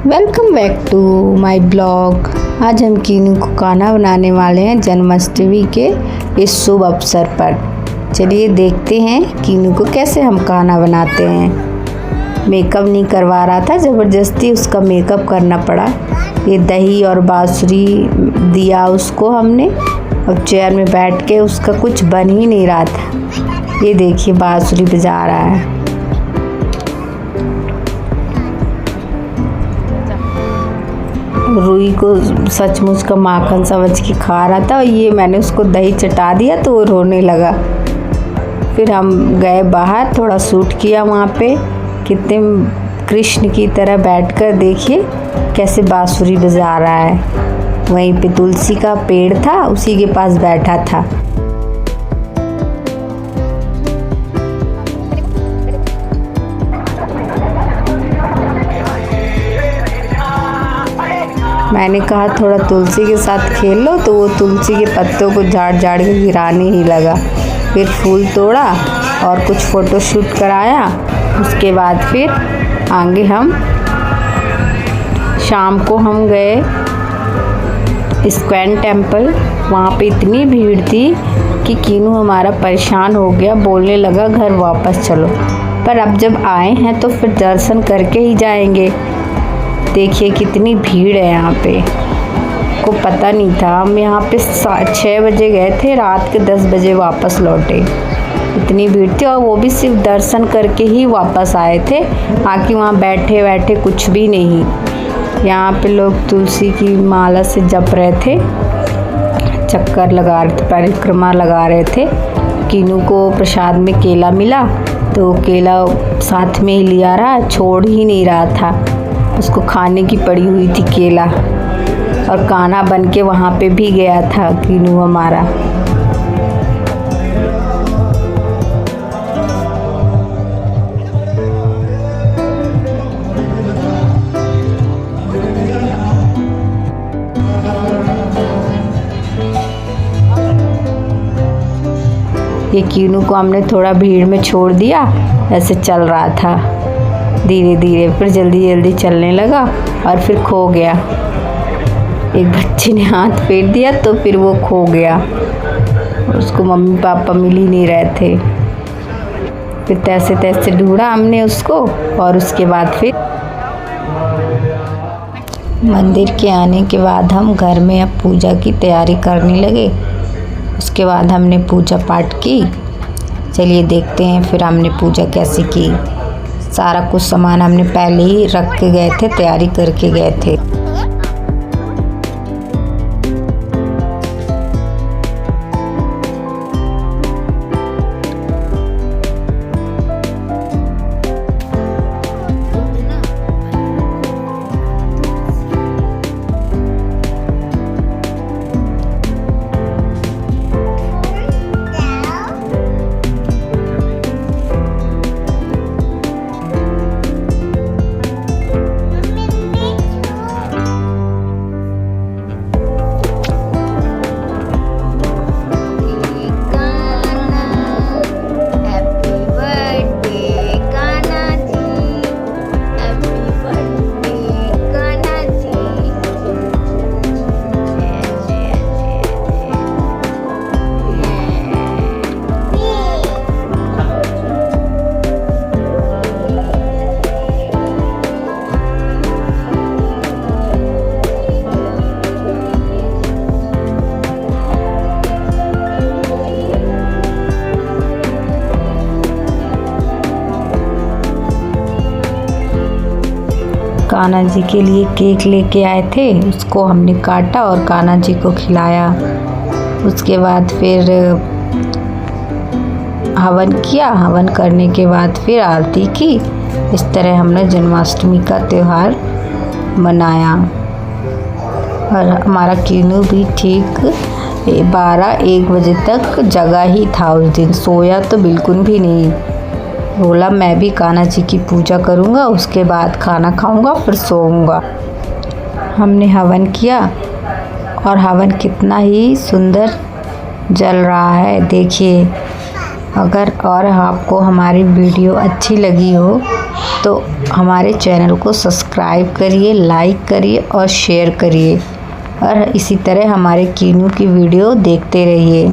Welcome back to my blog. आज हम कीनू को खाना बनाने वाले हैं जन्माष्टमी के इस शुभ अवसर पर। चलिए देखते हैं कीनू को कैसे हम खाना बनाते हैं। मेकअप नहीं करवा रहा था, ज़बरदस्ती उसका मेकअप करना पड़ा। ये दही और बाँसुरी दिया उसको हमने, और चेयर में बैठ के उसका कुछ बन ही नहीं रहा था। ये देखिए बाँसुरी बजा रहा है। रूही को सचमुच का माखन समझ के खा रहा था, और ये मैंने उसको दही चटा दिया तो वो रोने लगा। फिर हम गए बाहर, थोड़ा शूट किया वहाँ पे। कितने कृष्ण की तरह बैठकर देखिए कैसे बाँसुरी बजा रहा है। वहीं पे तुलसी का पेड़ था, उसी के पास बैठा था। मैंने कहा थोड़ा तुलसी के साथ खेल लो, तो वो तुलसी के पत्तों को झाड़ झाड़ के गिराने ही लगा। फिर फूल तोड़ा और कुछ फ़ोटो शूट कराया। उसके बाद फिर आगे हम शाम को हम गए इस्कॉन टेम्पल। वहाँ पे इतनी भीड़ थी कि कीनू हमारा परेशान हो गया, बोलने लगा घर वापस चलो। पर अब जब आए हैं तो फिर दर्शन करके ही जाएंगे। देखिए कितनी भीड़ है यहाँ पे, को पता नहीं था। हम यहाँ पे 6 बजे गए थे, रात के 10 बजे वापस लौटे। इतनी भीड़ थी, और वो भी सिर्फ दर्शन करके ही वापस आए थे। बाकी वहाँ बैठे बैठे कुछ भी नहीं। यहाँ पे लोग तुलसी की माला से जप रहे थे, चक्कर लगा रहे थे, परिक्रमा लगा रहे थे। कीनू को प्रसाद में केला मिला तो केला साथ में ही लिया रहा, छोड़ ही नहीं रहा था। उसको खाने की पड़ी हुई थी केला, और कान्हा बन के वहाँ पे भी गया था कीनू हमारा। ये कीनू को हमने थोड़ा भीड़ में छोड़ दिया, ऐसे चल रहा था धीरे धीरे, फिर जल्दी जल्दी चलने लगा और फिर खो गया। एक बच्चे ने हाथ फेर दिया तो फिर वो खो गया। उसको मम्मी पापा मिल ही नहीं रहे थे। फिर तैसे तैसे ढूंढा हमने उसको, और उसके बाद फिर मंदिर के आने के बाद हम घर में अब पूजा की तैयारी करने लगे। उसके बाद हमने पूजा पाठ की। चलिए देखते हैं फिर हमने पूजा कैसे की। सारा कुछ सामान हमने पहले ही रख के गए थे, तैयारी करके गए थे। कान्हा जी के लिए केक लेके आए थे, उसको हमने काटा और कान्हा जी को खिलाया। उसके बाद फिर हवन किया। हवन करने के बाद फिर आरती की। इस तरह हमने जन्माष्टमी का त्यौहार मनाया। और हमारा कीनू भी ठीक 12-1 बजे तक जगा ही था उस दिन, सोया तो बिल्कुल भी नहीं। बोला मैं भी कान्हा जी की पूजा करूँगा, उसके बाद खाना खाऊँगा, फिर सोऊंगा। हमने हवन किया, और हवन कितना ही सुंदर जल रहा है देखिए। अगर और आपको हमारी वीडियो अच्छी लगी हो तो हमारे चैनल को सब्सक्राइब करिए, लाइक करिए और शेयर करिए और इसी तरह हमारे कीनू की वीडियो देखते रहिए।